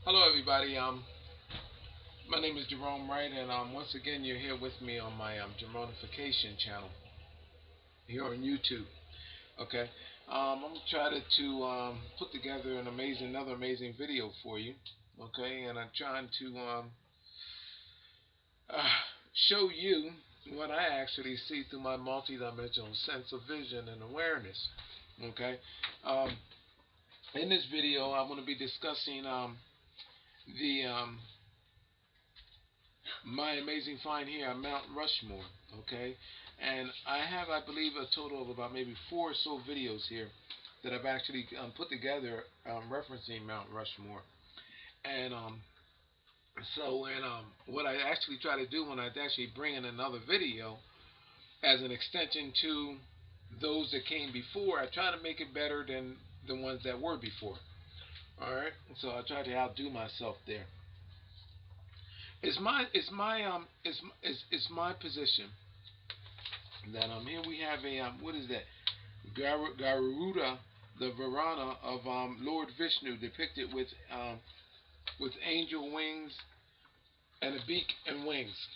Hello, everybody. My name is Gerone Wright, and once again, you're here with me on my Geronification channel here on YouTube. Okay, I'm gonna try to put together another amazing video for you. Okay, and I'm trying to show you what I actually see through my multidimensional sense of vision and awareness. Okay, in this video, I'm going to be discussing the my amazing find here at Mount Rushmore. Okay, and I have, I believe, a total of about maybe 4 or so videos here that I've actually put together referencing Mount Rushmore. And what I actually try to do when I actually bring in another video as an extension to those that came before, I try to make it better than the ones that were before. All right, so I try to outdo myself there. It's my position that here we have a what is that? Garuda, the Vahana of Lord Vishnu, depicted with angel wings and a beak and wings.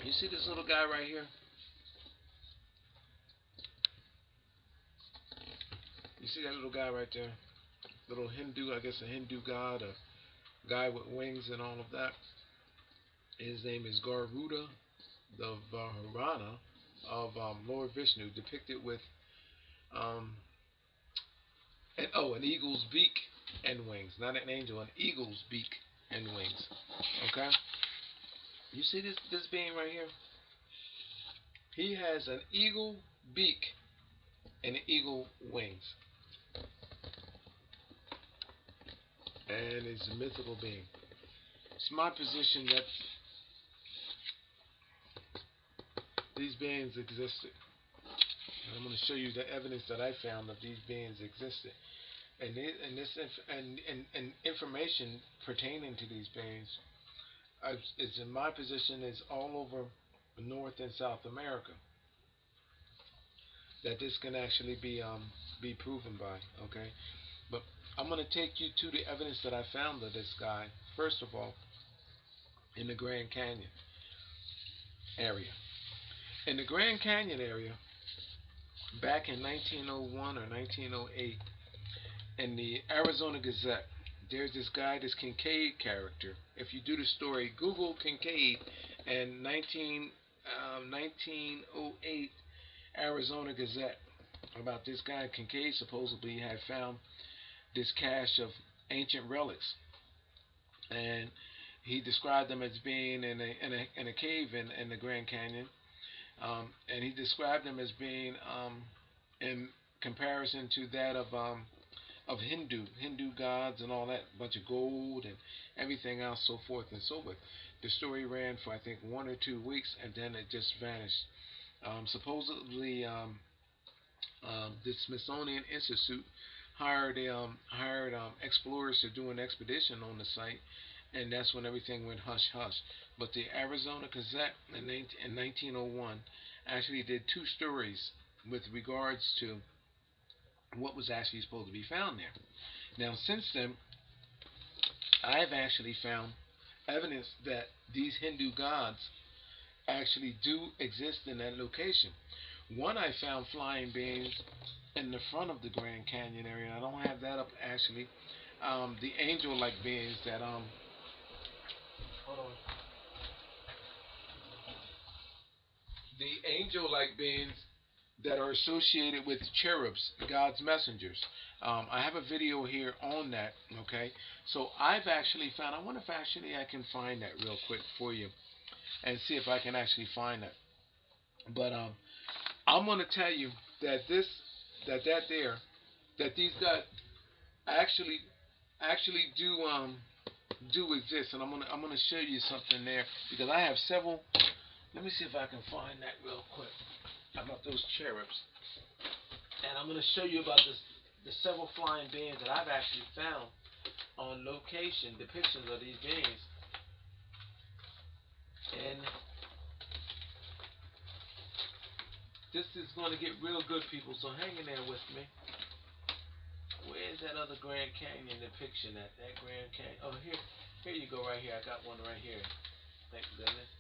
You see this little guy right here? You see that little guy right there? Little Hindu, I guess a Hindu god, a guy with wings and all of that. His name is Garuda, the Vahana of Lord Vishnu, depicted with an eagle's beak and wings. Not an angel, an eagle's beak and wings. Okay? You see this being right here? He has an eagle beak and eagle wings. And it's a mythical being. It's my position that these beings existed. And I'm going to show you the evidence that I found that these beings existed. And information pertaining to these beings is, in my position, is all over North and South America. That this can actually be proven by. Okay, but I'm going to take you to the evidence that I found of this guy. First of all, in the Grand Canyon area. In the Grand Canyon area, back in 1901 or 1908, in the Arizona Gazette, there's this guy, this Kincaid character. If you do the story, Google Kincaid and 1908 Arizona Gazette, about this guy Kincaid supposedly had found this cache of ancient relics, and he described them as being in a cave in the Grand Canyon, and he described them as being in comparison to that of Hindu gods and all that, bunch of gold and everything else, so forth and so forth. The story ran for I think 1 or 2 weeks, and then it just vanished. Supposedly, the Smithsonian Institute hired explorers to do an expedition on the site, and that's when everything went hush hush. But the Arizona Gazette in 1901 actually did 2 stories with regards to what was actually supposed to be found there. Now, since then, I've actually found evidence that these Hindu gods actually do exist in that location. One, I found flying beings in the front of the Grand Canyon area. I don't have that up actually. The angel-like beings that hold on. The angel-like beings that are associated with cherubs, God's messengers. I have a video here on that. Okay, so I've actually found. I wonder if actually I can find that real quick for you, and see if I can actually find that. But I'm going to tell you that these guys actually do exist, and I'm gonna show you something there, because I have several. Let me see if I can find that real quick about those cherubs, and I'm gonna show you about the several flying beings that I've actually found on location, depictions of these beings. And this is going to get real good, people, so hang in there with me. Where Where's that other Grand Canyon depiction? That Grand Canyon. Oh, here you go, right here. I got one right here. Thank goodness.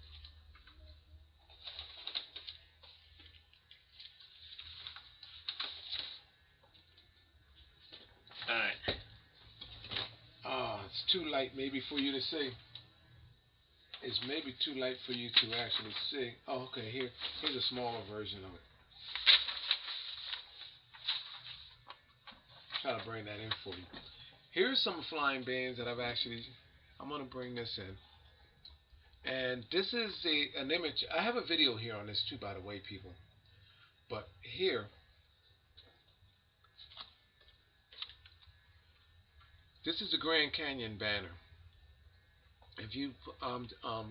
All right. It's too light maybe for you to see. It's maybe too light for you to actually see. Oh, okay. Here's a smaller version of it. Try to bring that in for you. Here's some flying beings that I'm going to bring this in. And this is an image. I have a video here on this too, by the way, people. But here, this is the Grand Canyon banner. If you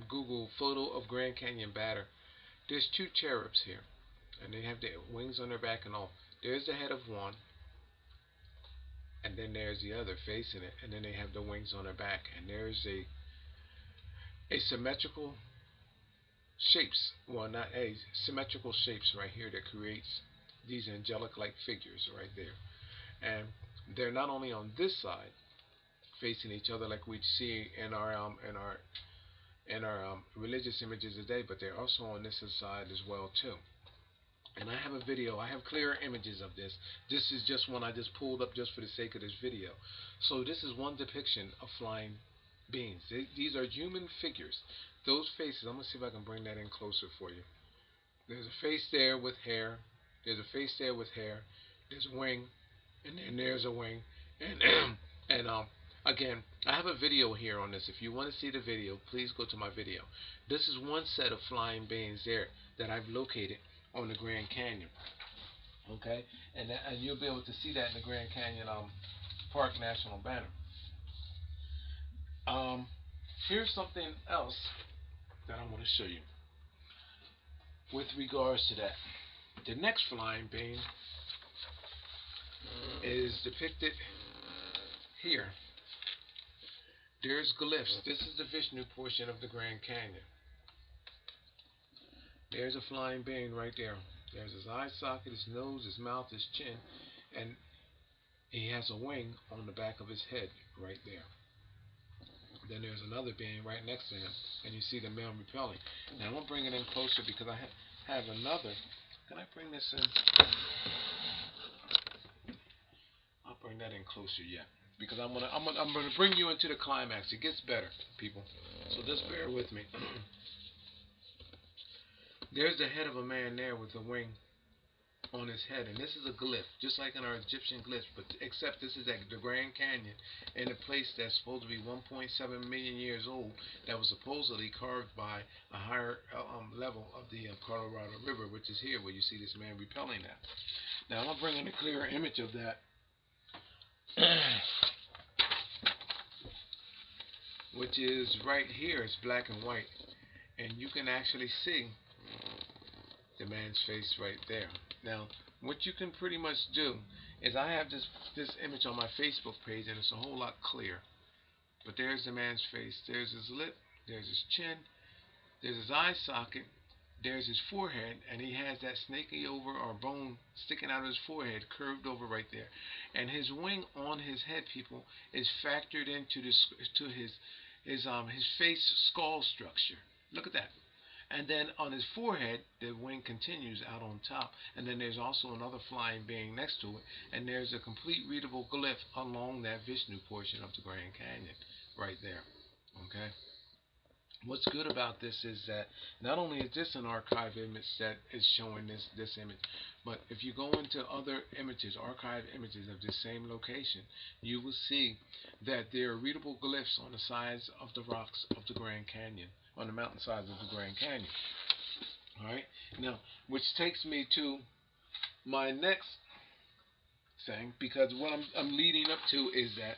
Google photo of Grand Canyon banner, there's two cherubs here. And they have their wings on their back and all. There's the head of one. And then there's the other facing it, and then they have the wings on their back, and there's a symmetrical shapes, well, not a symmetrical shapes right here that creates these angelic-like figures right there, and they're not only on this side facing each other like we see in our religious images today, but they're also on this side as well too. And I have a video. I have clearer images of this. This is just one I just pulled up just for the sake of this video. So this is one depiction of flying beings. These are human figures. Those faces, I'm going to see if I can bring that in closer for you. There's a face there with hair. There's a face there with hair. There's a wing. And then there's a wing. And again, I have a video here on this. If you want to see the video, please go to my video. This is one set of flying beings there that I've located on the Grand Canyon, okay, and you'll be able to see that in the Grand Canyon Park National Banner. Here's something else that I want to show you with regards to that. The next flying being is depicted here. There's glyphs. This is the Vishnu portion of the Grand Canyon. There's a flying being right there. There's his eye socket, his nose, his mouth, his chin, and he has a wing on the back of his head right there. Then there's another being right next to him, and you see the male repelling. Now I'm gonna bring it in closer because I have another. Can I bring this in? I'll bring that in closer yet because I'm gonna bring you into the climax. It gets better, people. So just bear with me. There's the head of a man there with a wing on his head, and this is a glyph, just like in our Egyptian glyphs, but except this is at the Grand Canyon, in a place that's supposed to be 1.7 million years old, that was supposedly carved by a higher level of the Colorado River, which is here, where you see this man repelling that. Now I'm going to bring in a clearer image of that, which is right here. It's black and white, and you can actually see the man's face right there. Now, what you can pretty much do is I have this image on my Facebook page, and it's a whole lot clearer. But there's the man's face. There's his lip. There's his chin. There's his eye socket. There's his forehead, and he has that snaky over or bone sticking out of his forehead, curved over right there. And his wing on his head, people, is factored into his face skull structure. Look at that. And then on his forehead, the wing continues out on top. And then there's also another flying being next to it. And there's a complete readable glyph along that Vishnu portion of the Grand Canyon right there. Okay? What's good about this is that not only is this an archive image that is showing this image, but if you go into other images, archive images of this same location, you will see that there are readable glyphs on the sides of the rocks of the Grand Canyon, on the mountainsides of the Grand Canyon. Alright? Now, which takes me to my next thing, because what I'm leading up to is that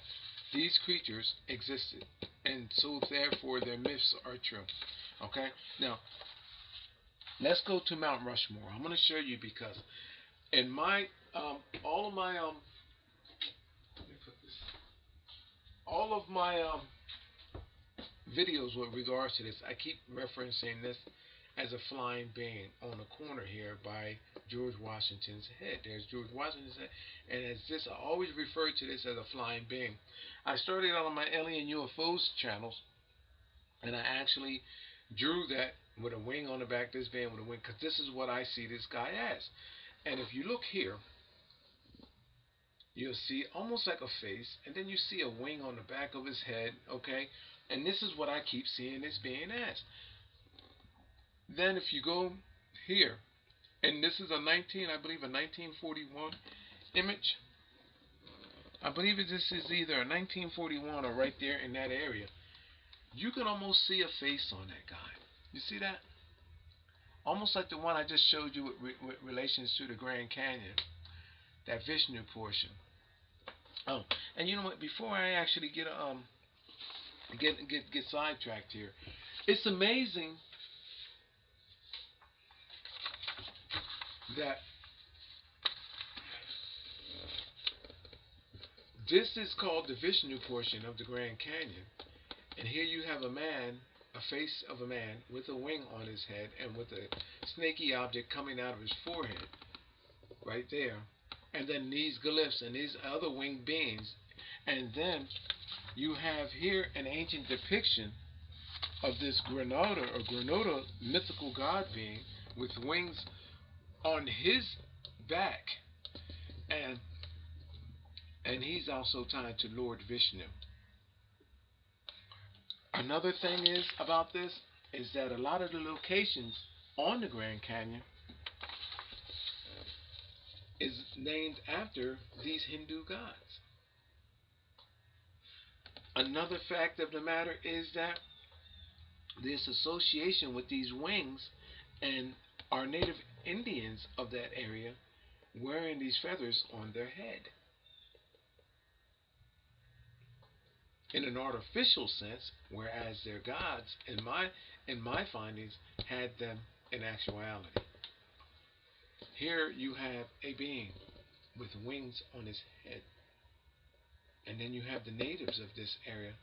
these creatures existed, and so therefore their myths are true. Okay? Now, let's go to Mount Rushmore. I'm going to show you because in my all of my videos with regards to this, I keep referencing this as a flying being on the corner here by George Washington's head. There's George Washington's head, and as this, I always refer to this as a flying being. I started out on my alien UFOs channels, and I actually drew that with a wing on the back, this being with a wing, because this is what I see this guy as. And if you look here, you'll see almost like a face, and then you see a wing on the back of his head, okay? And this is what I keep seeing this being as. Then if you go here, and this is a 1941 image. I believe this is either a 1941 or right there in that area. You can almost see a face on that guy. You see that? Almost like the one I just showed you with relations to the Grand Canyon, that Vishnu portion. Oh, and you know what? Before I actually get sidetracked here, it's amazing that this is called the Vishnu portion of the Grand Canyon, and here you have a man, a face of a man with a wing on his head and with a snaky object coming out of his forehead, right there, and then these glyphs and these other winged beings, and then you have here an ancient depiction of this Garuda mythical god being with wings on his back, and he's also tied to Lord Vishnu. Another thing is about this is that a lot of the locations on the Grand Canyon is named after these Hindu gods. Another fact of the matter is that this association with these wings and our native Indians of that area wearing these feathers on their head. In an artificial sense, whereas their gods, in my findings, had them in actuality. Here you have a being with wings on his head, and then you have the natives of this area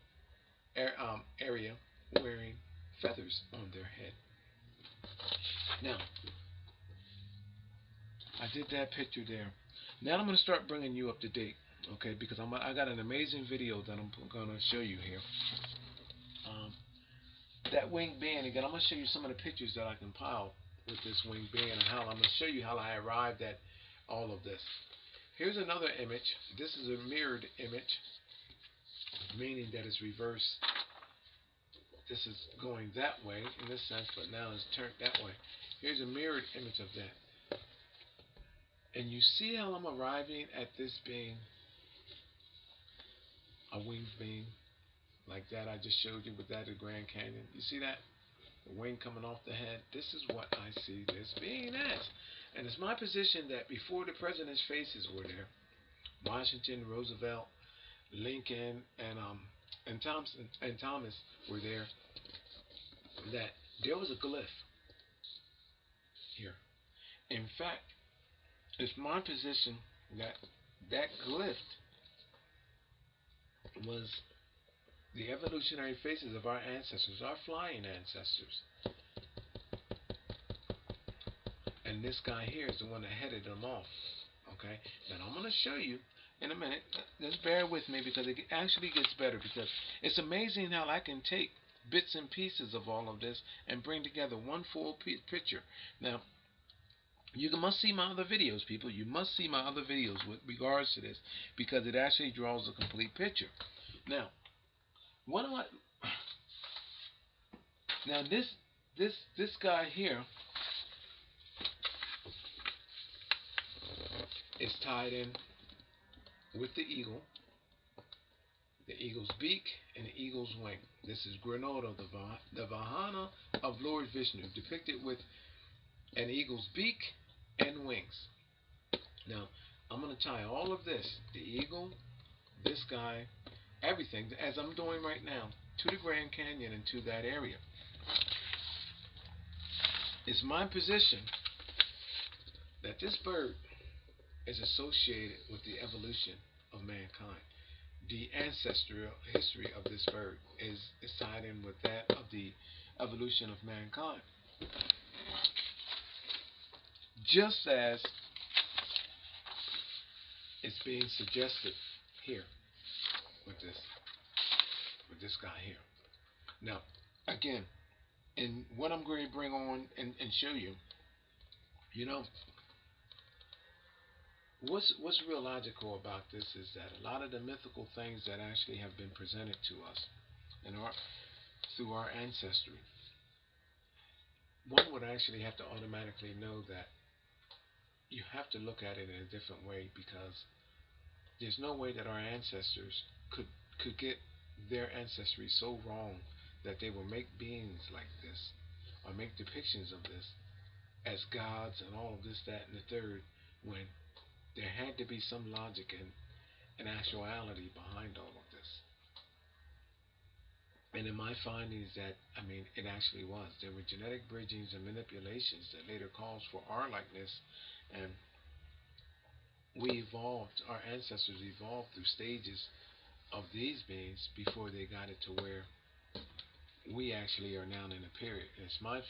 wearing feathers on their head. Now, I did that picture there. Now I'm going to start bringing you up to date, okay? Because I got an amazing video that I'm going to show you here. That winged being, again, I'm going to show you some of the pictures that I compiled with this winged being, and how I'm going to show you how I arrived at all of this. Here's another image. This is a mirrored image, meaning that it's reversed. This is going that way in this sense, but now it's turned that way. Here's a mirrored image of that. And you see how I'm arriving at this being a winged being like that I just showed you with that at Grand Canyon. You see that? The wing coming off the head. This is what I see this being as. And it's my position that before the president's faces were there, Washington, Roosevelt, Lincoln, and Thomas were there, that there was a glyph here. In fact, it's my position that that glyph was the evolutionary faces of our ancestors, our flying ancestors. And this guy here is the one that headed them off. Okay? Now I'm going to show you in a minute. Just bear with me, because it actually gets better, because it's amazing how I can take bits and pieces of all of this and bring together one full picture. Now, you must see my other videos, people. You must see my other videos with regards to this, because it actually draws a complete picture. Now, this guy here is tied in with the eagle's beak and the eagle's wing. This is Garuda, the Vahana of Lord Vishnue, depicted with an eagle's beak and wings. Now, I'm going to tie all of this, the eagle, this guy, everything, as I'm doing right now, to the Grand Canyon and to that area. It's my position that this bird is associated with the evolution of mankind. The ancestral history of this bird is tied in with that of the evolution of mankind. just as it's being suggested here with this guy here. Now, again, and what I'm going to bring on and show you, you know, what's real logical about this is that a lot of the mythical things that actually have been presented to us in our through our ancestry, one would actually have to automatically know that you have to look at it in a different way, because there's no way that our ancestors could get their ancestry so wrong that they will make beings like this or make depictions of this as gods and all of this, that, and the third, when there had to be some logic and actuality behind all of this. And in my findings that, I mean, it actually was. There were genetic bridgings and manipulations that later caused for our likeness, and we evolved, our ancestors evolved through stages of these beings before they got it to where we actually are now in a period. It's my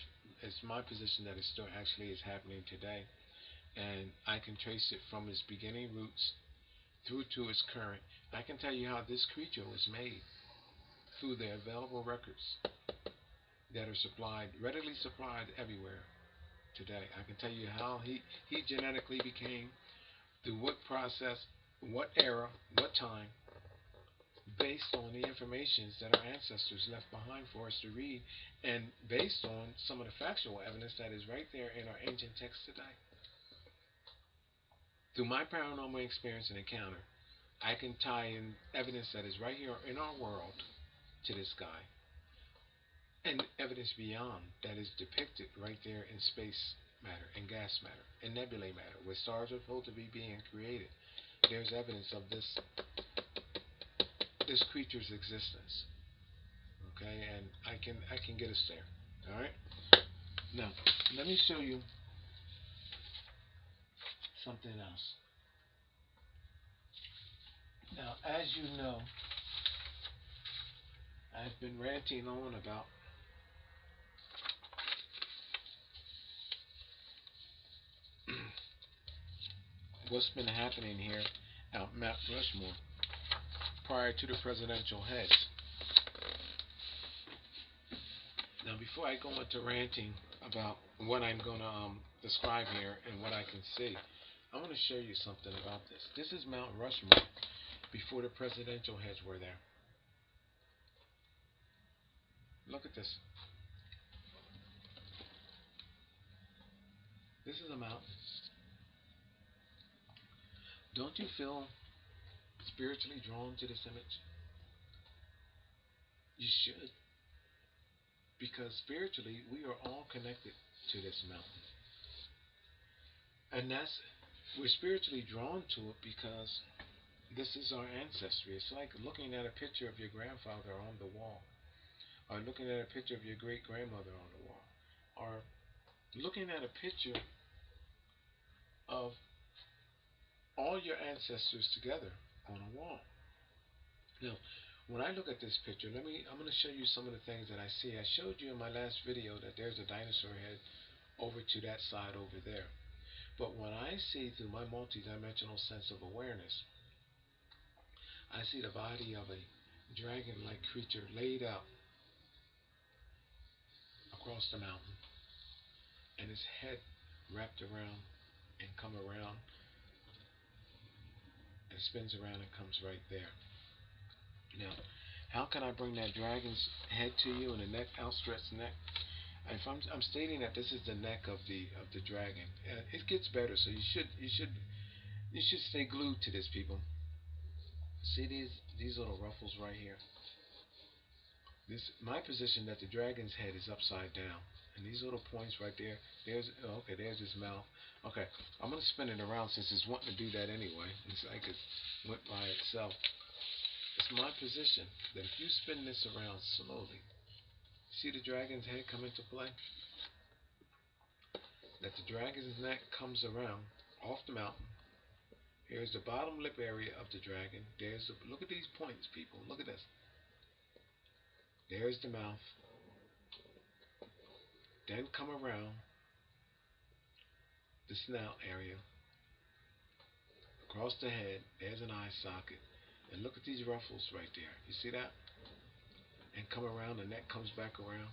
position that it still actually is happening today, and I can trace it from its beginning roots through to its current. I can tell you how this creature was made through the available records that are readily supplied everywhere today. I can tell you how he genetically became, through what process, what era, what time, based on the informations that our ancestors left behind for us to read, and based on some of the factual evidence that is right there in our ancient texts today. Through my paranormal experience and encounter, I can tie in evidence that is right here in our world to this guy, and evidence beyond that is depicted right there in space matter and gas matter and nebulae matter, where stars are supposed to be being created. There's evidence of this creature's existence. Okay, and I can get us there. All right. Now, let me show you something else. Now, as you know, I've been ranting on about what's been happening here at Mount Rushmore prior to the presidential heads. Now, before I go into ranting about what I'm going to describe here and what I can see, I want to show you something about this. This is Mount Rushmore before the presidential heads were there. Look at this. This is a mountain. Don't you feel spiritually drawn to this image? You should. Because spiritually, we are all connected to this mountain. And we're spiritually drawn to it because this is our ancestry. It's like looking at a picture of your grandfather on the wall, or looking at a picture of your great grandmother on the wall, or looking at a picture of all your ancestors together on a wall. Now, when I look at this picture, I'm going to show you some of the things that I see. I showed you in my last video that there's a dinosaur head over to that side over there. But what I see through my multidimensional sense of awareness, I see the body of a dragon-like creature laid out across the mountain, and its head wrapped around and come around and spins around and comes right there. Now, how can I bring that dragon's head to you in a neck, outstretched neck? If I'm stating that this is the neck of the dragon, it gets better. So you should stay glued to this, people. See these little ruffles right here. This my position that the dragon's head is upside down, and these little points right there. There's his mouth. Okay, I'm gonna spin it around since it's wanting to do that anyway. It's like it went by itself. It's my position that if you spin this around slowly, see the dragon's head come into play? That the dragon's neck comes around off the mountain. Here's the bottom lip area of the dragon. Look at these points, people. Look at this. There's the mouth. Then come around the snout area, across the head, there's an eye socket. And look at these ruffles right there. You see that? And come around, the neck comes back around.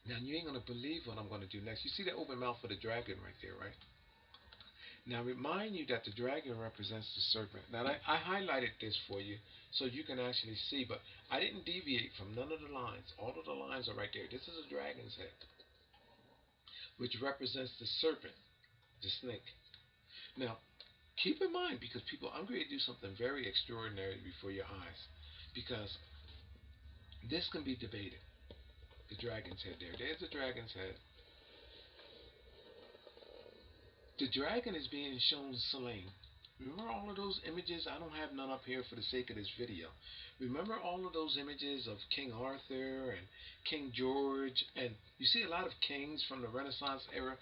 Now you ain't going to believe what I'm going to do next. You see the open mouth of the dragon right there, right? Now remind you that the dragon represents the serpent. Now I highlighted this for you so you can actually see, but I didn't deviate from none of the lines. All of the lines are right there. This is a dragon's head, which represents the serpent, the snake. Now, keep in mind, because people, I'm going to do something very extraordinary before your eyes, because this can be debated. The dragon's head there. There's the dragon's head. The dragon is being shown slain. Remember all of those images? I don't have none up here for the sake of this video. Remember all of those images of King Arthur and King George, and you see a lot of kings from the Renaissance era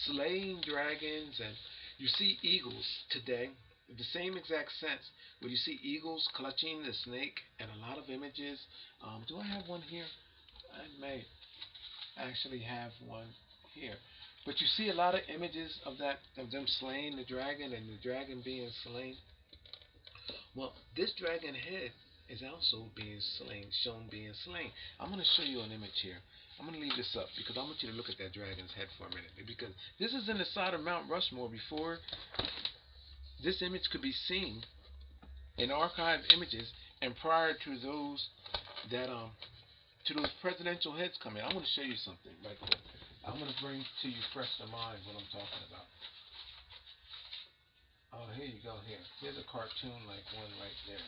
slaying dragons, and you see eagles today, the same exact sense, where you see eagles clutching the snake, and a lot of images. Do I have one here? I may actually have one here. But you see a lot of images of them slaying the dragon and the dragon being slain. Well, this dragon head is also being slain, shown being slain. I'm going to show you an image here. I'm going to leave this up because I want you to look at that dragon's head for a minute. Because this is in the side of Mount Rushmore before this image could be seen in archived images, and prior to those that to those presidential heads coming. I want to show you something right quick. I'm going to bring to you fresh to mind what I'm talking about. Oh, here you go. Here's a cartoon like one right there.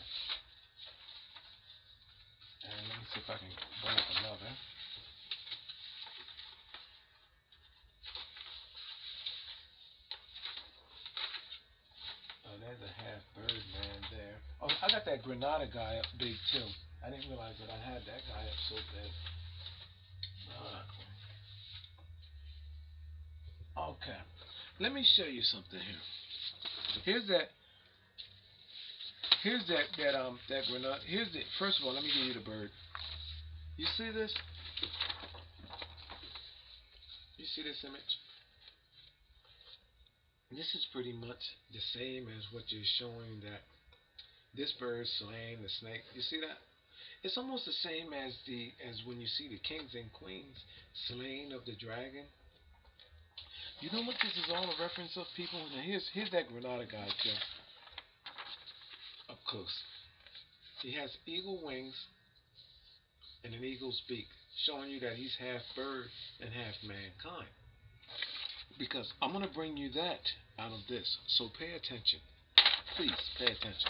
And let me see if I can bring up another. Oh, there's a half bird man there. Oh, I got that Granada guy up big too. I didn't realize that I had that guy up so big. Okay, let me show you something here. Here's that Granada. First of all, let me give you the bird. You see this? You see this image? This is pretty much the same as what you're showing, that this bird slaying the snake. You see that? It's almost the same as when you see the kings and queens slaying of the dragon. You know what this is all a reference of, people? Now here's that Granada guy too. Up close. He has eagle wings and an eagle's beak, showing you that he's half bird and half mankind. Because I'm going to bring you that out of this. So pay attention. Please pay attention.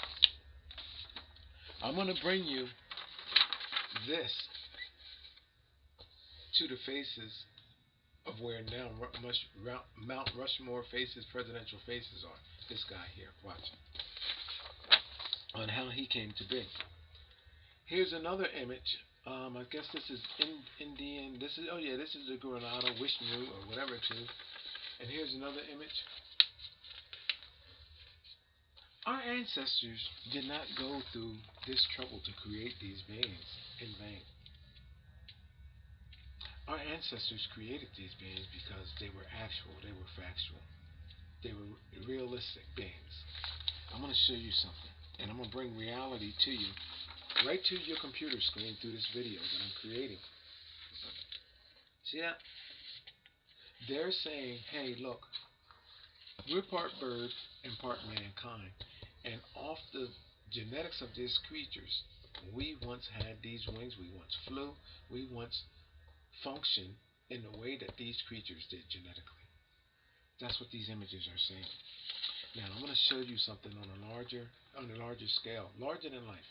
I'm going to bring you this to the faces of where now Mount Rushmore faces, presidential faces are. This guy here, watch. On how he came to be. Here's another image. I guess this is Indian. This is the Garuda, Vishnu, or whatever it is. And here's another image. Our ancestors did not go through this trouble to create these beings in vain. Our ancestors created these beings because they were actual, they were factual, they were realistic beings. I'm going to show you something, and I'm going to bring reality to you, right to your computer screen through this video that I'm creating. See that? They're saying, hey, look, we're part bird and part mankind, and off the genetics of these creatures, we once had these wings, we once flew, we once functioned in the way that these creatures did genetically. That's what these images are saying. Now I'm going to show you something on a larger scale, larger than life,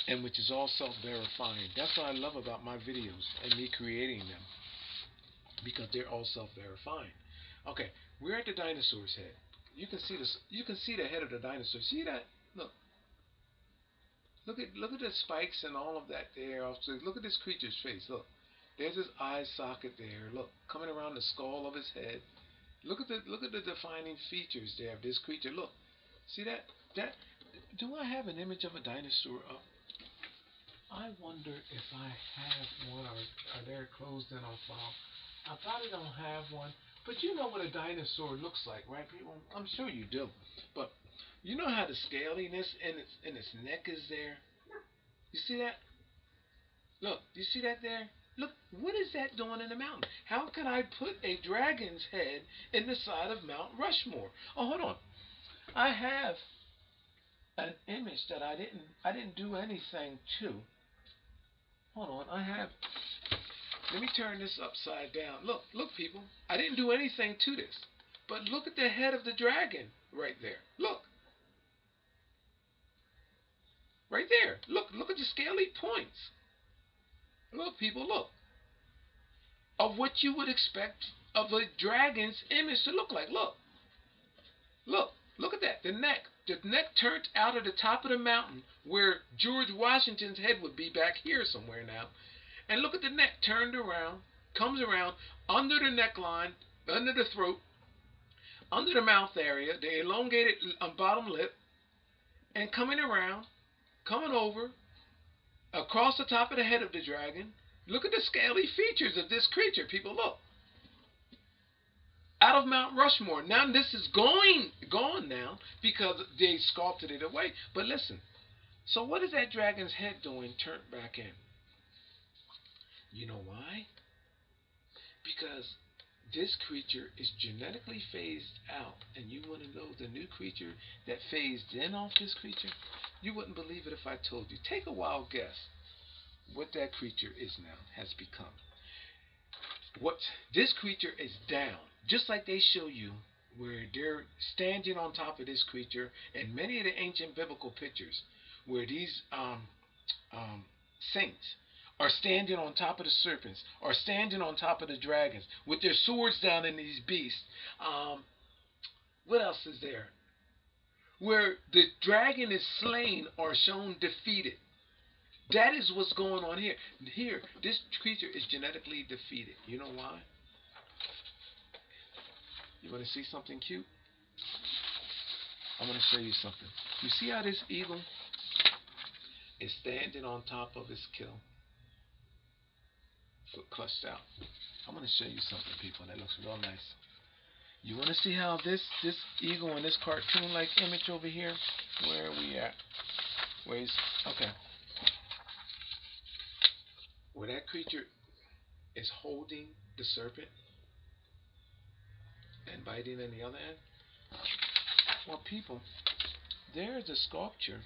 and which is all self-verifying. That's what I love about my videos and me creating them, because they're all self-verifying. Okay, we're at the dinosaur's head. You can see this. You can see the head of the dinosaur. See that? Look. Look at the spikes and all of that there. Look at this creature's face. Look, there's his eye socket there. Look, coming around the skull of his head. Look at the defining features there of this creature. Look, see that? Do I have an image of a dinosaur up? I wonder if I have one, or are they closed in on file? I probably don't have one, but you know what a dinosaur looks like, right, people? I'm sure you do. But you know how the scaliness in its neck is there? You see that? Look, you see that there? Look, what is that doing in the mountain? How can I put a dragon's head in the side of Mount Rushmore? Oh, hold on. I have an image that I didn't do anything to. Hold on, I have. Let me turn this upside down. Look, people. I didn't do anything to this. But look at the head of the dragon right there. Look. Right there. Look at the scaly points. Look, people, look. Of what you would expect of a dragon's image to look like. Look. Look at that. The neck. The neck turned out of the top of the mountain where George Washington's head would be back here somewhere now. And look at the neck turned around, comes around under the neckline, under the throat, under the mouth area, the elongated bottom lip, and coming around, coming over, across the top of the head of the dragon. Look at the scaly features of this creature, people. Look. Out of Mount Rushmore. Now this is gone now because they sculpted it away. But listen. So what is that dragon's head doing turned back in? You know why? Because this creature is genetically phased out. And you want to know the new creature that phased in off this creature? You wouldn't believe it if I told you. Take a wild guess what that creature is now, has become. What this creature is down, just like they show you where they're standing on top of this creature in many of the ancient biblical pictures, where these saints are standing on top of the serpents, or standing on top of the dragons, with their swords down in these beasts. What else is there? Where the dragon is slain or shown defeated. That is what's going on here. Here, this creature is genetically defeated. You know why? You want to see something cute? I'm going to show you something. You see how this eagle is standing on top of his kill? Foot clutched out. I'm going to show you something, people, that looks real nice. You want to see how this eagle in this cartoon-like image over here, where are we at? Where he's, okay. Where that creature is holding the serpent and biting in the other end. Well, people, there is a sculpture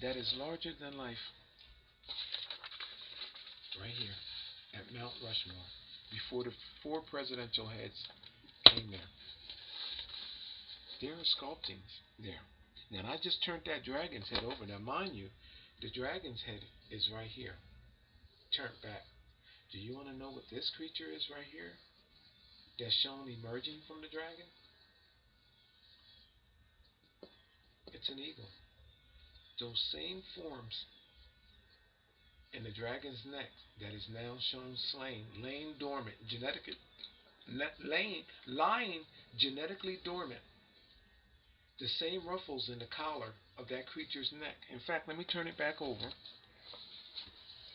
that is larger than life right here at Mount Rushmore before the 4 presidential heads came there. There are sculptings there. Now, I just turned that dragon's head over. Now, mind you, the dragon's head is right here. Turned back. Do you want to know what this creature is right here that's shown emerging from the dragon? It's an eagle. Those same forms in the dragon's neck that is now shown slain, laying dormant, lying genetically dormant. The same ruffles in the collar of that creature's neck. In fact, let me turn it back over,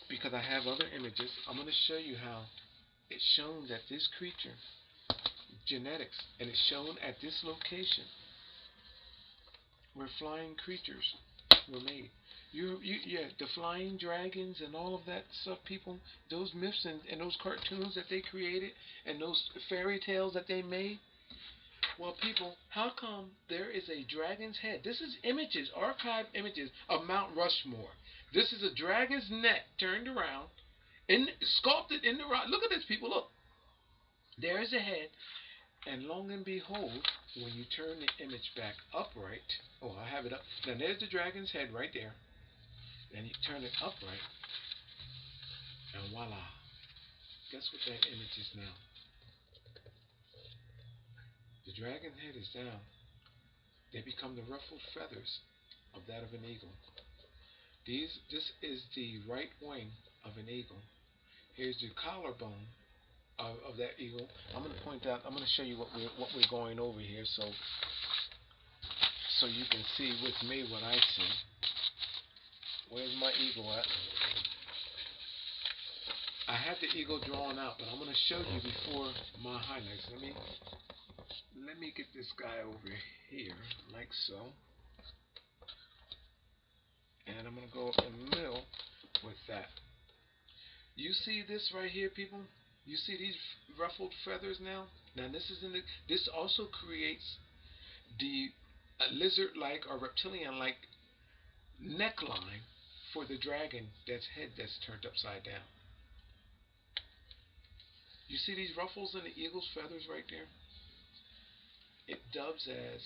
because I have other images. I'm going to show you how it's shown that this creature, genetics, and it's shown at this location where flying creatures were made. Yeah, the flying dragons and all of that stuff, people, those myths and those cartoons that they created and those fairy tales that they made. Well, people, how come there is a dragon's head? This is images, archived images of Mount Rushmore. This is a dragon's neck turned around and sculpted in the rock. Look at this, people. Look. There is a head. And lo and behold, when you turn the image back upright, oh, I have it up. Now, there's the dragon's head right there. And you turn it upright. And voila. Guess what that image is now? The dragon head is down. They become the ruffled feathers of that of an eagle. This is the right wing of an eagle. Here's the collarbone of that eagle. I'm going to point out. I'm going to show you what we're going over here, so you can see with me what I see. Where's my eagle at? I have the eagle drawn out, but I'm going to show you before my highlights. Let me get this guy over here, like so. And I'm going to go up in the middle with that. You see this right here, people? You see these ruffled feathers now? Now this also creates the lizard-like or reptilian-like neckline for the dragon head that's turned upside down. You see these ruffles in the eagle's feathers right there? It dubs as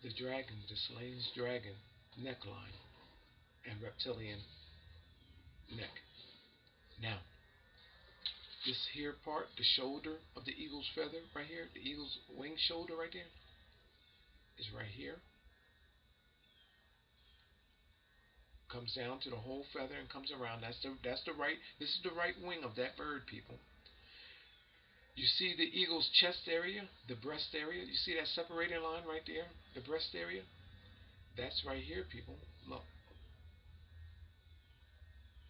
the dragon, the slain dragon neckline and reptilian neck. Now, this here part, the shoulder of the eagle's feather right here, the eagle's wing shoulder right there, is right here. Comes down to the whole feather and comes around. This is the right wing of that bird, people. You see the eagle's chest area, the breast area. You see that separating line right there, the breast area? That's right here, people. Look.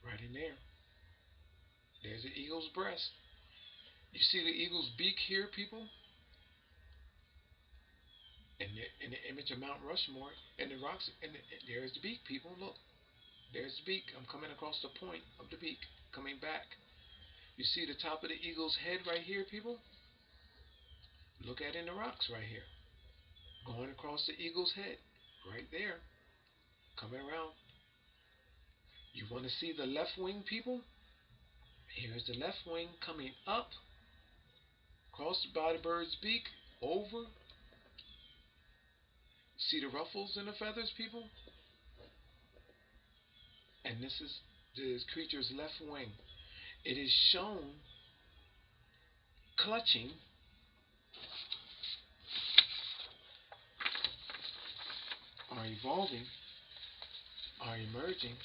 Right in there. There's the eagle's breast. You see the eagle's beak here, people? In the image of Mount Rushmore, and the rocks, and there's the beak, people. Look. There's the beak. I'm coming across the point of the beak, coming back. You see the top of the eagle's head right here, people? Look at it in the rocks right here. Going across the eagle's head, right there. Coming around. You want to see the left wing, people? Here's the left wing coming up, across by the bird's beak, over. See the ruffles in the feathers, people? And this is the creature's left wing. It is shown clutching or evolving or emerging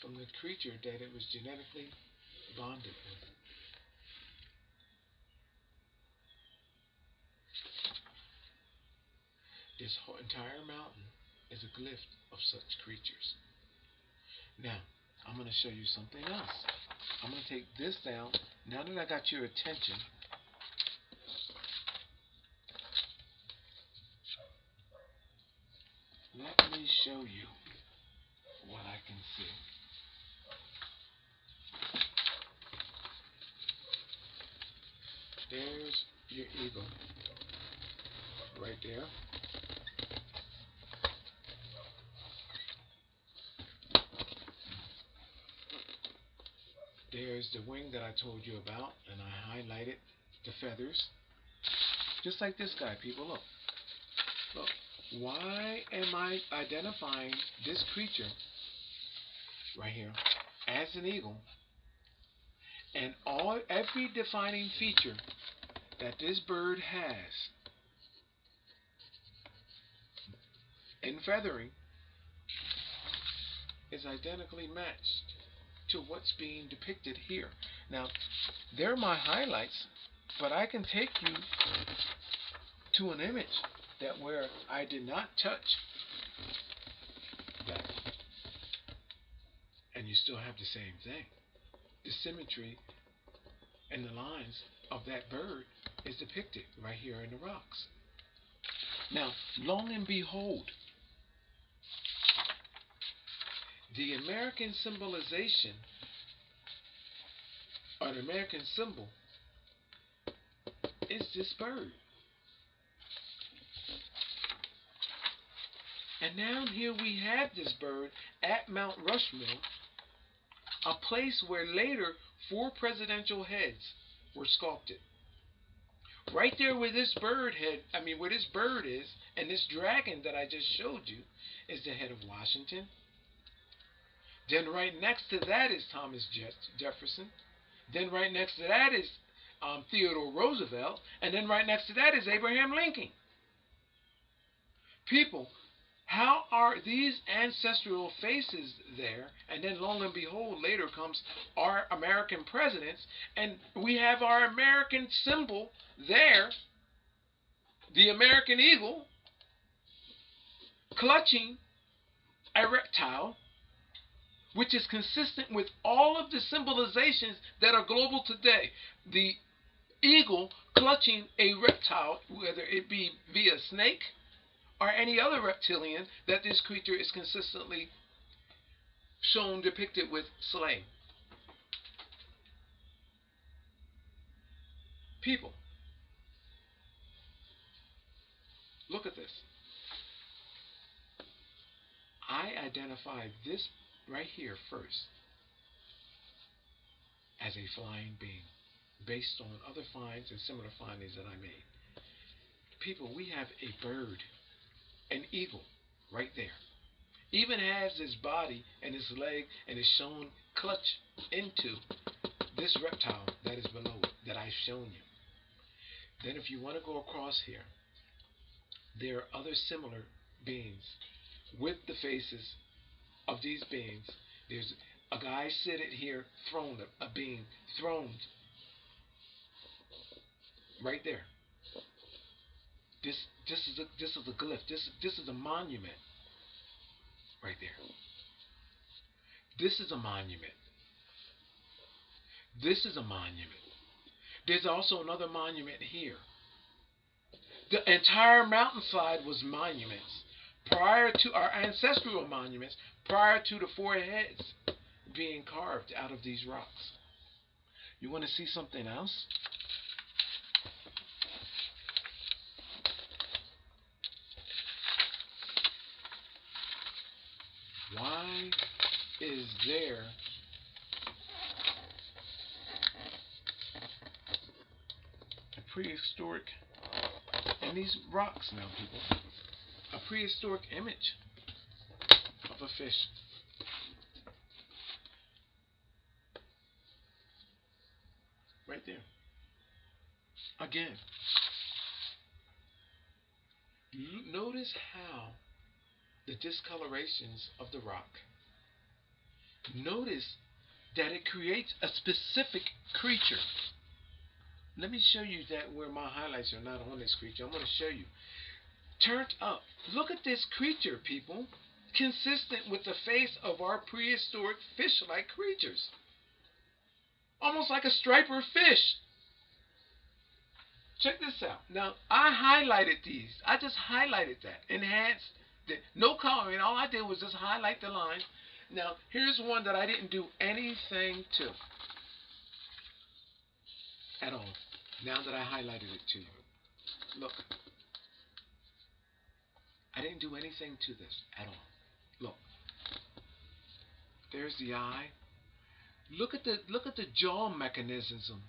from the creature that it was genetically bonded with. This whole entire mountain is a glyph of such creatures. Now, I'm going to show you something else. I'm going to take this down. Now that I got your attention, let me show you what I can see. There's your eagle right there. There's the wing that I told you about, and I highlighted the feathers. Just like this guy, people. Look. Look. Why am I identifying this creature right here as an eagle? And every defining feature that this bird has in feathering is identically matched to what's being depicted here. Now, they're my highlights, but I can take you to an image where I did not touch that, and you still have the same thing. The symmetry and the lines of that bird is depicted right here in the rocks. Now, lo and behold, the American symbolization, or the American symbol, is this bird. And now here we have this bird at Mount Rushmore, a place where later 4 presidential heads were sculpted. Right there where this bird where this bird is, and this dragon that I just showed you, is the head of Washington. Then right next to that is Thomas Jefferson. Then right next to that is Theodore Roosevelt. And then right next to that is Abraham Lincoln. People, how are these ancestral faces there? And then lo and behold, later comes our American presidents, and we have our American symbol there, the American eagle, clutching a reptile which is consistent with all of the symbolizations that are global today. The eagle clutching a reptile, whether it be via snake or any other reptilian, that this creature is consistently shown depicted with slaying. People, look at this. I identified this right here first as a flying being based on other finds and similar findings that I made. People, we have a bird, an eagle, right there. Even has his body and his leg and is shown clutch into this reptile that is below it that I've shown you. Then if you want to go across here, there are other similar beings with the faces of these beings. There's a guy sitting here, throned, a being throned right there. This is a glyph. This is a monument right there. This is a monument. This is a monument. There's also another monument here. The entire mountainside was monuments prior to our ancestral monuments, prior to the four heads being carved out of these rocks. You want to see something else? Why is there a prehistoric, and these rocks now, people, a prehistoric image of a fish? Right there. Again, notice how the discolorations of the rock. Notice that it creates a specific creature. Let me show you that where my highlights are not on this creature. I'm going to show you. Turned up. Look at this creature, people. Consistent with the face of our prehistoric fish-like creatures. Almost like a striper fish. Check this out. Now, I highlighted these. I just highlighted that. Enhanced. No coloring. All I did was just highlight the line. Now, here's one that I didn't do anything to at all. Now that I highlighted it to you. Look. I didn't do anything to this at all. Look. There's the eye. Look at the jaw mechanism.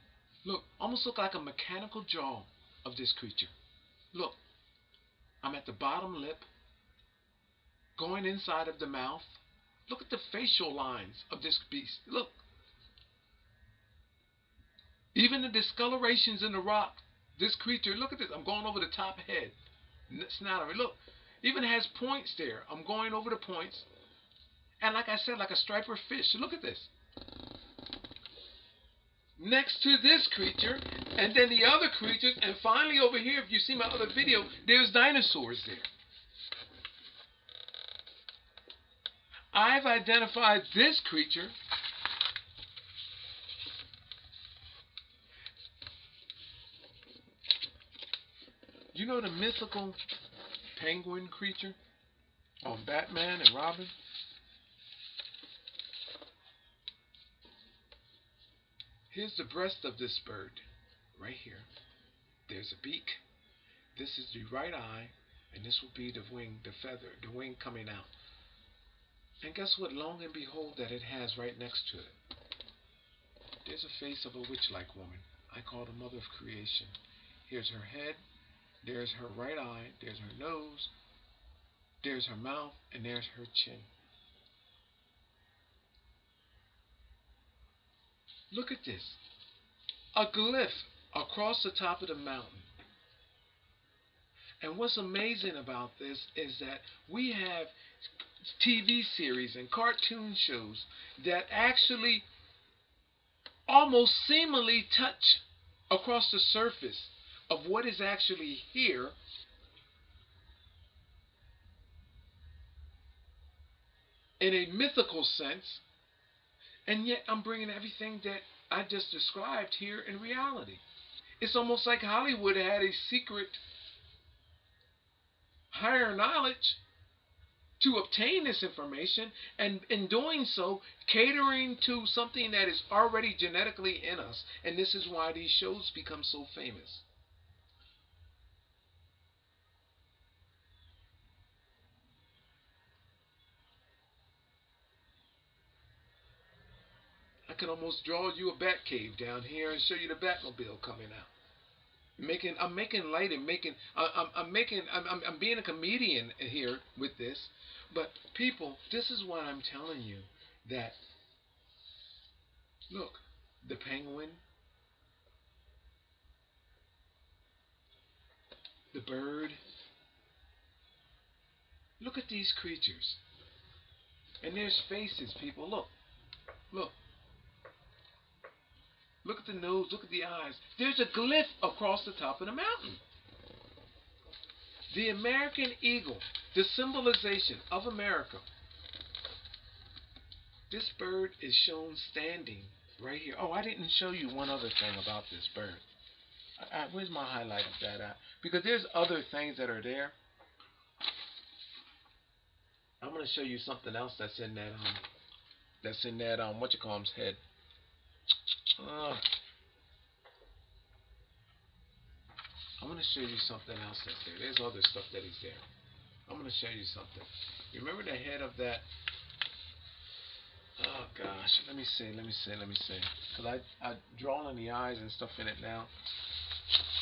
Look, almost look like a mechanical jaw of this creature. Look. I'm at the bottom lip. Going inside of the mouth. Look at the facial lines of this beast. Look. Even the discolorations in the rock. This creature, look at this. I'm going over the top head. Snout. Look. Even has points there. I'm going over the points. And like I said, like a striper fish. Look at this. Next to this creature, and then the other creatures, and finally over here, if you see my other video, there's dinosaurs there. I've identified this creature you know the mythical penguin creature on Batman and Robin? Here's the breast of this bird right here. There's a beak. This is the right eye, and this will be the wing, the feather, the wing coming out. And guess what? Long and behold that it has right next to it. There's a face of a witch-like woman. I call the mother of creation. Here's her head. There's her right eye. There's her nose. There's her mouth. And there's her chin. Look at this. A glyph across the top of the mountain. And what's amazing about this is that we have TV series and cartoon shows that actually almost seemingly touch across the surface of what is actually here. in a mythical sense, and yet I'm bringing everything that I just described here in reality. It's almost like Hollywood had a secret higher knowledge to obtain this information, and in doing so, catering to something that is already genetically in us. And this is why these shows become so famous. I could almost draw you a bat cave down here and show you the Batmobile coming out. I'm making light and I'm being a comedian here with this, but people, this is what I'm telling you, that look, the penguin, the bird, look at these creatures, and there's faces. People, look, look at the nose, look at the eyes. There's a glyph across the top of the mountain. The American eagle, the symbolization of America. This bird is shown standing right here. Oh, I didn't show you one other thing about this bird. Where's my highlight of that at? Because there's other things that are there. I'm going to show you something else that's in that what you call him's head. I'm going to show you something else that's there. There's other stuff that is there. I'm going to show you something. You remember the head of that? Oh gosh, let me see. Because I drawn in the eyes and stuff in it now.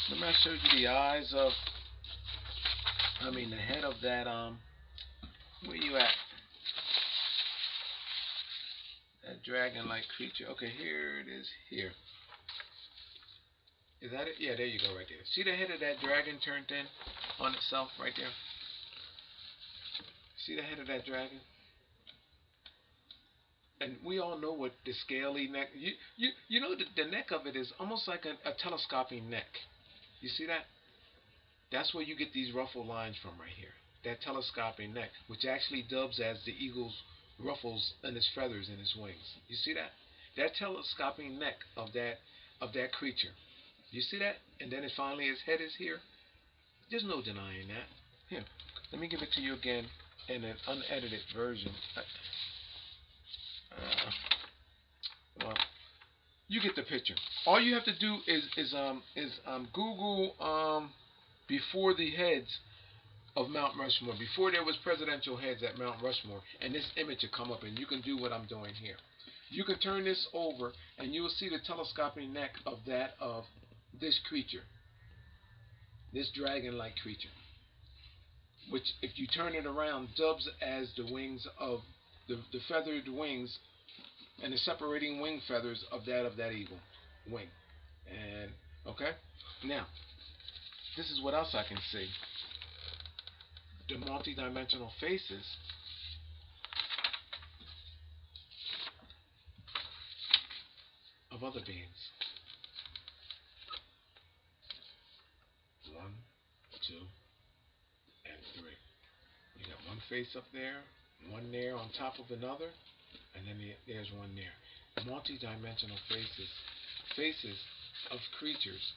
Remember I showed you the eyes of, the head of that, where you at? That dragon-like creature. Okay, here it is, here. Is that it? Yeah, there you go, right there. See the head of that dragon turned in on itself right there? See the head of that dragon? And we all know what the scaly neck. You know the neck of it is almost like a telescoping neck. You see that? That's where you get these ruffle lines from right here. That telescoping neck, which actually dubs as the eagle's ruffles and his feathers and his wings. You see that? That telescoping neck of that creature. You see that? And then finally his head is here. There's no denying that. Here, let me give it to you again in an unedited version. Well, you get the picture. All you have to do is Google before the heads of Mount Rushmore, before there was presidential heads at Mount Rushmore, and this image will come up, and you can do what I'm doing here. You can turn this over, and you will see the telescoping neck of this creature, this dragon-like creature, which, if you turn it around, dubs as the wings of the feathered wings and the separating wing feathers of that eagle wing. And okay, now this is what else I can see. The multi-dimensional faces of other beings. 1, 2, and 3. You got one face up there, one there on top of another, and then there's one there. Multi-dimensional faces of creatures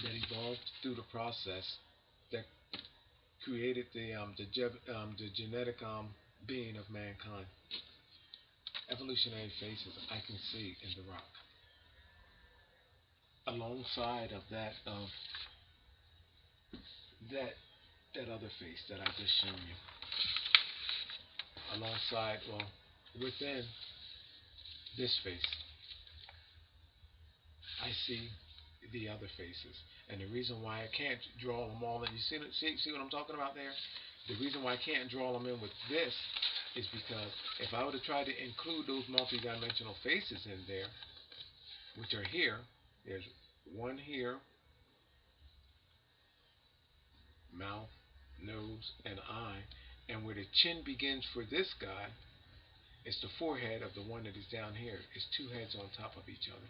that evolved through the process that created the genetic being of mankind. Evolutionary faces I can see in the rock. Alongside of that other face that I just shown you. Alongside, well, within this face, I see the other faces. And the reason why I can't draw them all in, you see what I'm talking about there? The reason why I can't draw them in with this is because if I were to try to include those multi-dimensional faces in there, which are here, there's one here, mouth, nose, and eye, and where the chin begins for this guy, it's the forehead of the one that is down here. It's two heads on top of each other.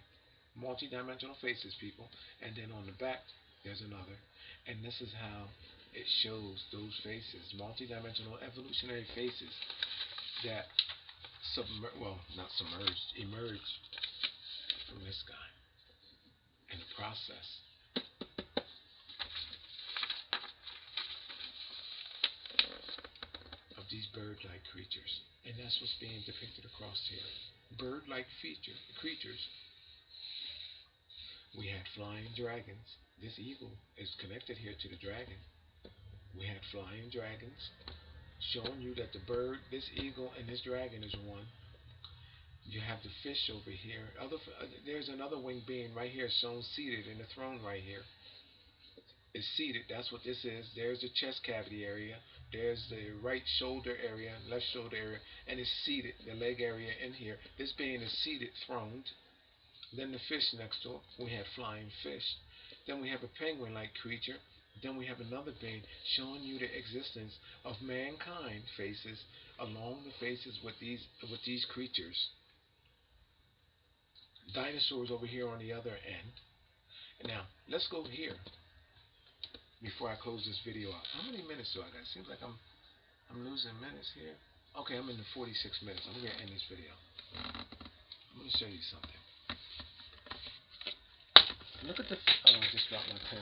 Multi-dimensional faces, people. And then on the back, there's another. And this is how it shows those faces, multidimensional evolutionary faces that emerged from this guy in the process of these bird-like creatures. And that's what's being depicted across here. Bird-like creatures. We had flying dragons. This eagle is connected here to the dragon. We had flying dragons, showing you that the bird, this eagle, and this dragon is one. You have the fish over here. There's another winged being right here, shown seated in the throne right here. It's seated. That's what this is. There's the chest cavity area. There's the right shoulder area, left shoulder area, and it's seated. The leg area in here. This being is seated, throned. Then the fish next to it. We had flying fish. Then we have a penguin-like creature. Then we have another being showing you the existence of mankind faces along the faces with these creatures. Dinosaurs over here on the other end. Now, let's go here before I close this video out. How many minutes do I got? Seems like I'm losing minutes here. Okay, I'm in the 46 minutes. I'm going to end this video. I'm going to show you something. Look at the... Oh, I just dropped my pen.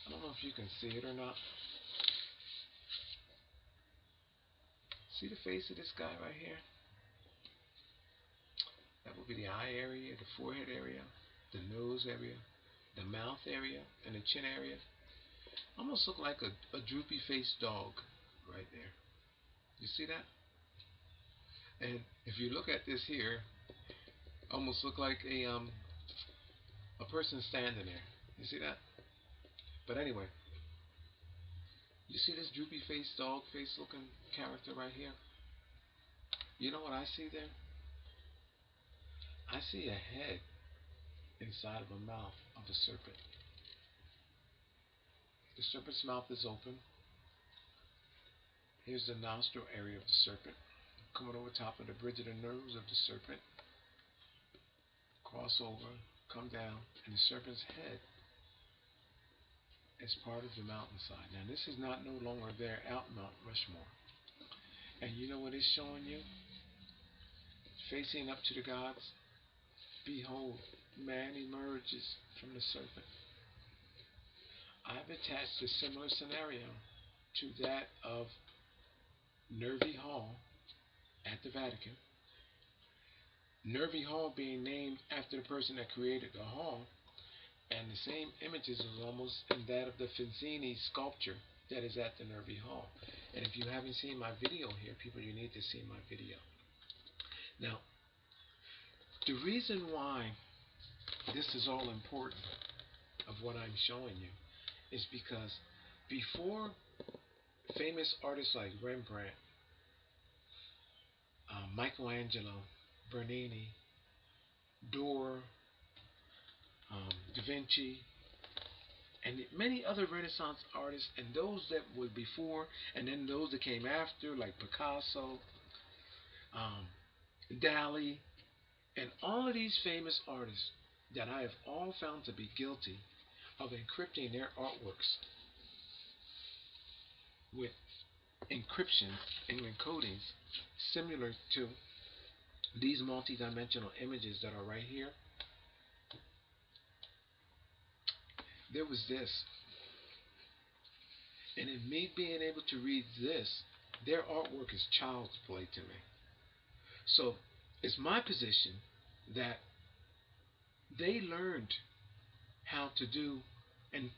I don't know if you can see it or not. See the face of this guy right here? That would be the eye area, the forehead area, the nose area, the mouth area, and the chin area. Almost look like a droopy faced dog right there. You see that? And if you look at this here, almost look like a person standing there. You see that? But anyway, you see this droopy faced dog face looking character right here? You know what I see there? I see a head inside of a mouth of a serpent. The serpent's mouth is open. Here's the nostril area of the serpent. Coming over top of the bridge of the nose of the serpent. Cross over, come down, and the serpent's head is part of the mountainside. Now this is not no longer there out Mount Rushmore. And you know what it's showing you? Facing up to the gods, behold, man emerges from the serpent. I've attached a similar scenario to that of Nervi Hall at the Vatican. Nervi Hall being named after the person that created the hall, and the same images is almost in that of the Finzini sculpture that is at the Nervi Hall. And if you haven't seen my video here, people, you need to see my video. Now, the reason why this is all important of what I'm showing you is because before famous artists like Rembrandt, Michelangelo, Bernini, Dor, Da Vinci, and many other Renaissance artists, and those that were before, and then those that came after, like Picasso, Dali, and all of these famous artists that I have all found to be guilty of encrypting their artworks with encryption and encodings similar to these multidimensional images that are right here. There was this, and in me being able to read this, their artwork is child's play to me. So it's my position that they learned how to do and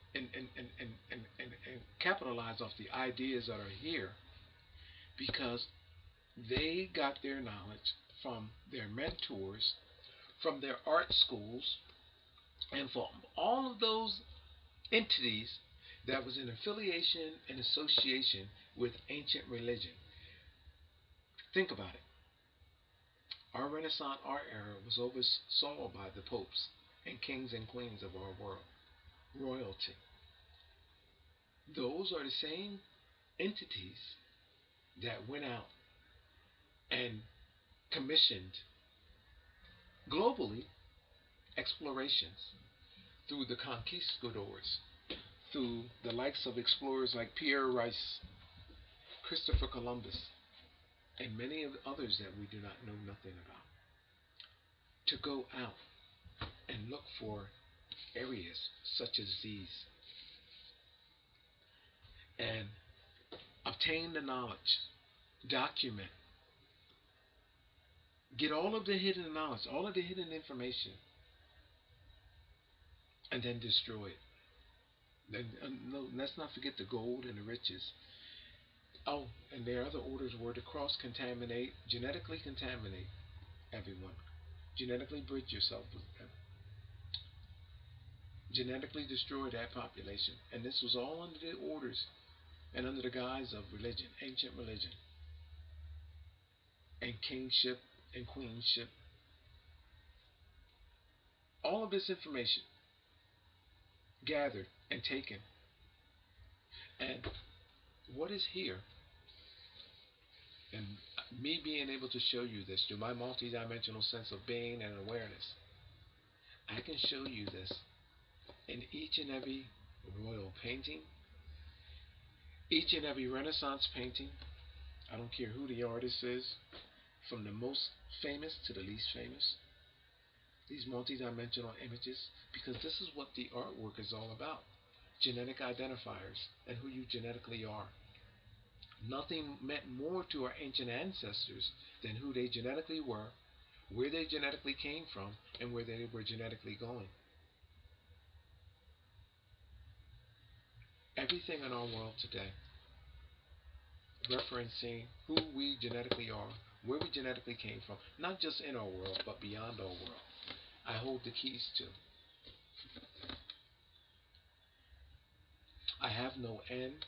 capitalize off the ideas that are here because they got their knowledge from their mentors, from their art schools, and from all of those entities that was in affiliation and association with ancient religion. Think about it. Our Renaissance art era was oversaw by the popes and kings and queens of our world, royalty. Those are the same entities that went out and commissioned globally explorations through the conquistadors, through the likes of explorers like Pierre Rice, Christopher Columbus, and many of others that we do not know nothing about, to go out and look for areas such as these and obtain the knowledge, document, get all of the hidden knowledge, all of the hidden information, and then destroy it. And no, let's not forget the gold and the riches. Oh, and their other orders were to cross-contaminate, genetically contaminate everyone, genetically bridge yourself with them, genetically destroy that population. And this was all under the orders and under the guise of religion, ancient religion, and kingship and queenship. All of this information gathered and taken. And what is here, and me being able to show you this through my multidimensional sense of being and awareness, I can show you this in each and every royal painting, each and every Renaissance painting. I don't care who the artist is, from the most famous to the least famous. These multidimensional images, because this is what the artwork is all about. Genetic identifiers and who you genetically are. Nothing meant more to our ancient ancestors than who they genetically were, where they genetically came from, and where they were genetically going. Everything in our world today, referencing who we genetically are, where we genetically came from, not just in our world, but beyond our world, I hold the keys to. I have no end.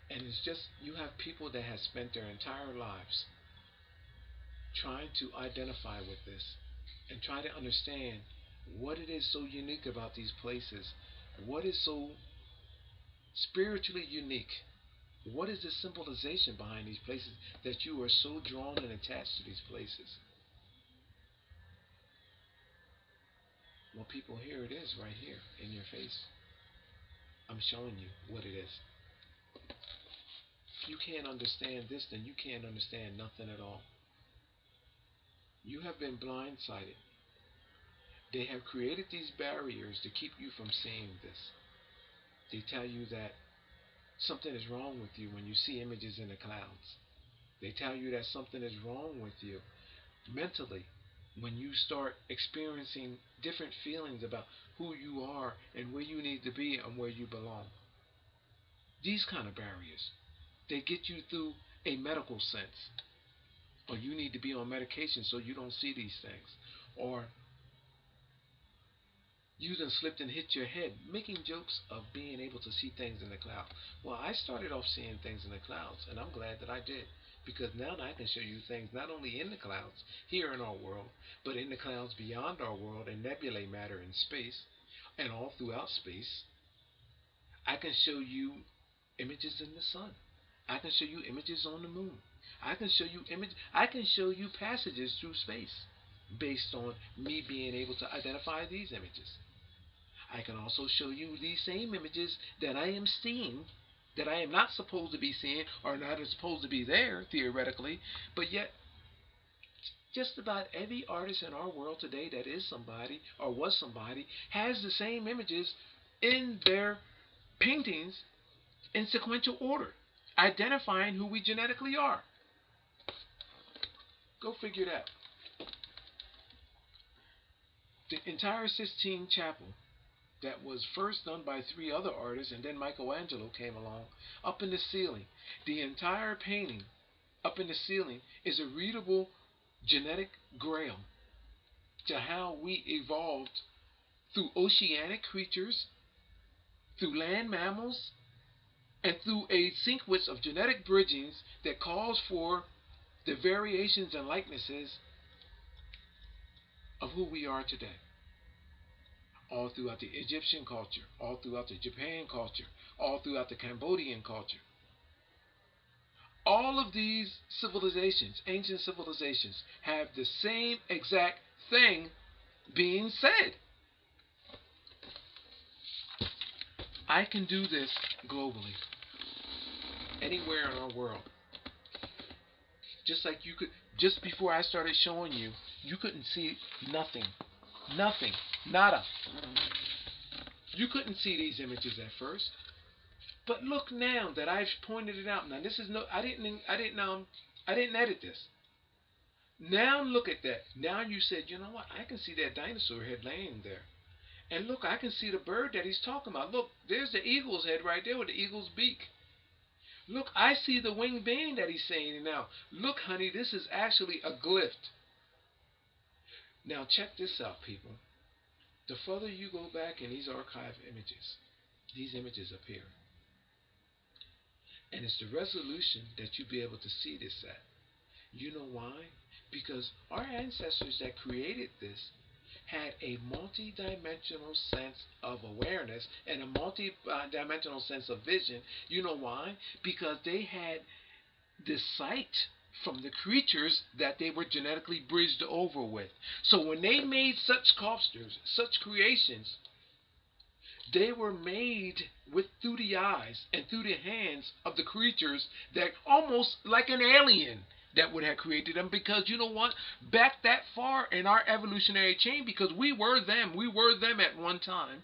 And it's just, you have people that have spent their entire lives trying to identify with this and try to understand what it is so unique about these places. What is so spiritually unique? What is the symbolization behind these places that you are so drawn and attached to these places? Well, people, here it is right here in your face. I'm showing you what it is. If you can't understand this, then you can't understand nothing at all. You have been blindsided. They have created these barriers to keep you from seeing this. They tell you that something is wrong with you when you see images in the clouds. They tell you that something is wrong with you mentally when you start experiencing different feelings about who you are and where you need to be and where you belong. These kind of barriers, they get you through a medical sense. Or you need to be on medication so you don't see these things. Or you done slipped and hit your head, making jokes of being able to see things in the clouds. Well, I started off seeing things in the clouds, and I'm glad that I did. Because now I can show you things not only in the clouds, here in our world, but in the clouds beyond our world, in nebulae matter in space, and all throughout space. I can show you images in the sun. I can show you images on the moon. I can show you passages through space based on me being able to identify these images. I can also show you these same images that I am seeing, that I am not supposed to be seeing, or not supposed to be there, theoretically, but yet just about every artist in our world today that is somebody, or was somebody, has the same images in their paintings in sequential order, identifying who we genetically are. Go figure it out. The entire Sistine Chapel that was first done by 3 other artists, and then Michelangelo came along, up in the ceiling. The entire painting up in the ceiling is a readable genetic grail to how we evolved through oceanic creatures, through land mammals, and through a sequence of genetic bridgings that calls for the variations and likenesses of who we are today. All throughout the Egyptian culture, all throughout the Japan culture, all throughout the Cambodian culture, All of these civilizations, ancient civilizations, have the same exact thing being said. I can do this globally, anywhere in our world. Just like you could, just before I started showing you, you couldn't see nothing. Nothing. Nada. You couldn't see these images at first. But look now that I've pointed it out. Now this is no, I didn't edit this. Now look at that. Now you said, you know what? I can see that dinosaur head laying there. And look, I can see the bird that he's talking about. Look, there's the eagle's head right there with the eagle's beak. Look, I see the winged being that he's saying now. Look, honey, this is actually a glyph. Now check this out, people. The further you go back in these archive images, these images appear. And it's the resolution that you be able to see this at. You know why? Because our ancestors that created this had a multi-dimensional sense of awareness and a multi-dimensional sense of vision. You know why? Because they had this sight from the creatures that they were genetically bridged over with. So when they made such sculptures, such creations, they were made through the eyes and through the hands of the creatures that almost like an alien that would have created them, because you know what? Back that far in our evolutionary chain, because we were them at one time,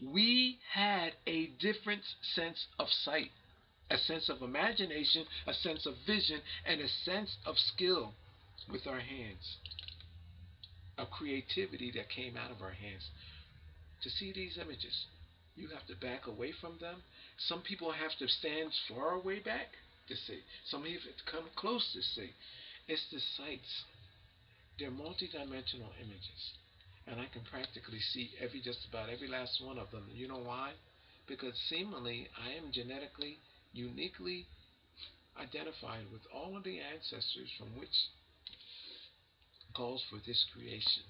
we had a different sense of sight, a sense of imagination, a sense of vision, and a sense of skill with our hands, of creativity that came out of our hands. To see these images, you have to back away from them. Some people have to stand far away back to see. Some people have to come close to see. It's the sights. They're multidimensional images. And I can practically see just about every last one of them. You know why? Because seemingly I am genetically, uniquely identified with all of the ancestors from which calls for this creation.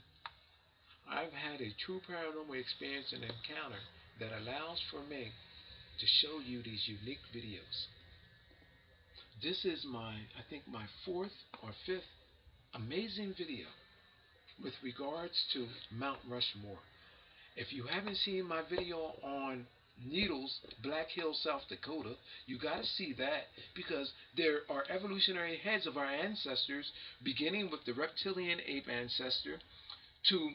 I've had a true paranormal experience and encounter that allows for me to show you these unique videos. This is I think my fourth or fifth amazing video with regards to Mount Rushmore. If you haven't seen my video on Needles, Black Hill, South Dakota, you got to see that, because there are evolutionary heads of our ancestors, beginning with the reptilian ape ancestor to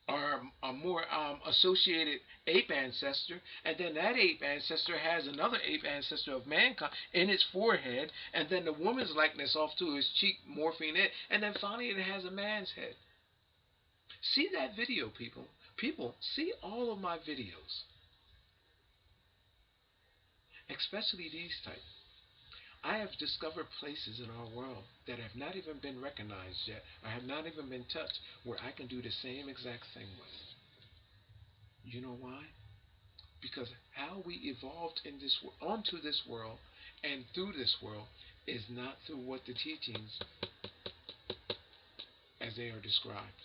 our more associated ape ancestor, and then that ape ancestor has another ape ancestor of mankind in its forehead, and then the woman's likeness off to his cheek morphing it, and then finally it has a man's head. See that video, people. People, see all of my videos, especially these type. I have discovered places in our world that have not even been recognized yet, or have not even been touched, where I can do the same exact thing with. You know why? Because how we evolved onto this world and through this world is not through what the teachings as they are described.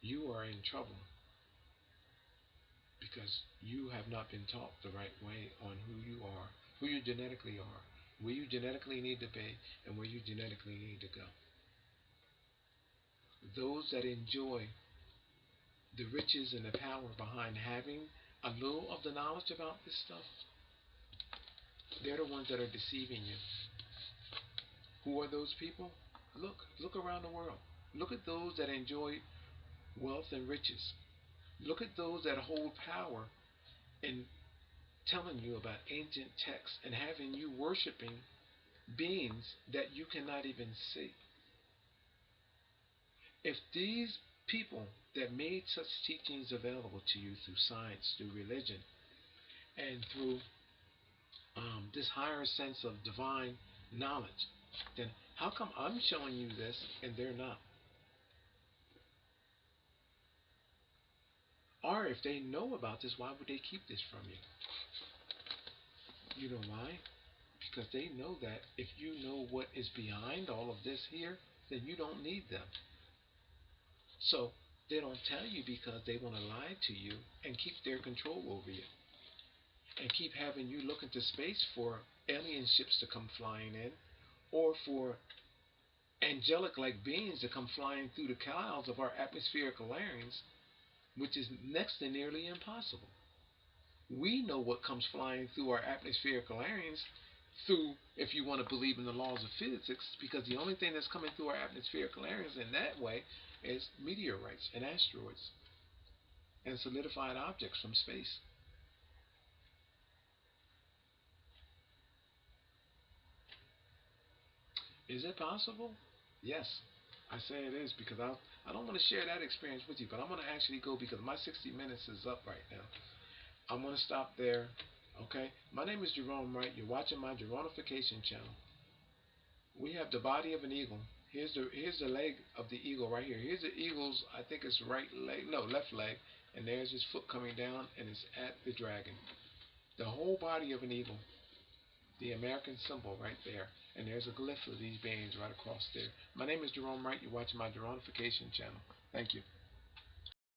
You are in trouble because you have not been taught the right way on who you are, who you genetically are, where you genetically need to be, and where you genetically need to go. Those that enjoy the riches and the power behind having a little of the knowledge about this stuff, they're the ones that are deceiving you. Who are those people? Look around the world. Look at those that enjoy wealth and riches. Look at those that hold power in telling you about ancient texts and having you worshiping beings that you cannot even see. If these people that made such teachings available to you through science, through religion, and through this higher sense of divine knowledge, then how come I'm showing you this and they're not? Or if they know about this, why would they keep this from you? You know why? Because they know that if you know what is behind all of this here, then you don't need them. So they don't tell you because they want to lie to you and keep their control over you. and keep having you look into space for alien ships to come flying in, or for angelic like beings to come flying through the clouds of our atmospheric layers, which is next to nearly impossible. We know what comes flying through our atmospheric layers through, if you want to believe in the laws of physics, because the only thing that's coming through our atmospheric layers in that way is meteorites and asteroids and solidified objects from space. Is it possible? Yes. I say it is because I don't want to share that experience with you, but I'm going to actually go because my 60 minutes is up right now. I'm going to stop there. Okay? My name is Gerone Wright. You're watching my Geronification channel. We have the body of an eagle. Here's the leg of the eagle right here. Here's the eagle's, I think it's right leg, no, left leg, and there's his foot coming down, and it's at the dragon. The whole body of an eagle, the American symbol right there, and there's a glyph of these beings right across there. My name is Gerone Wright. You're watching my Geronification channel. Thank you.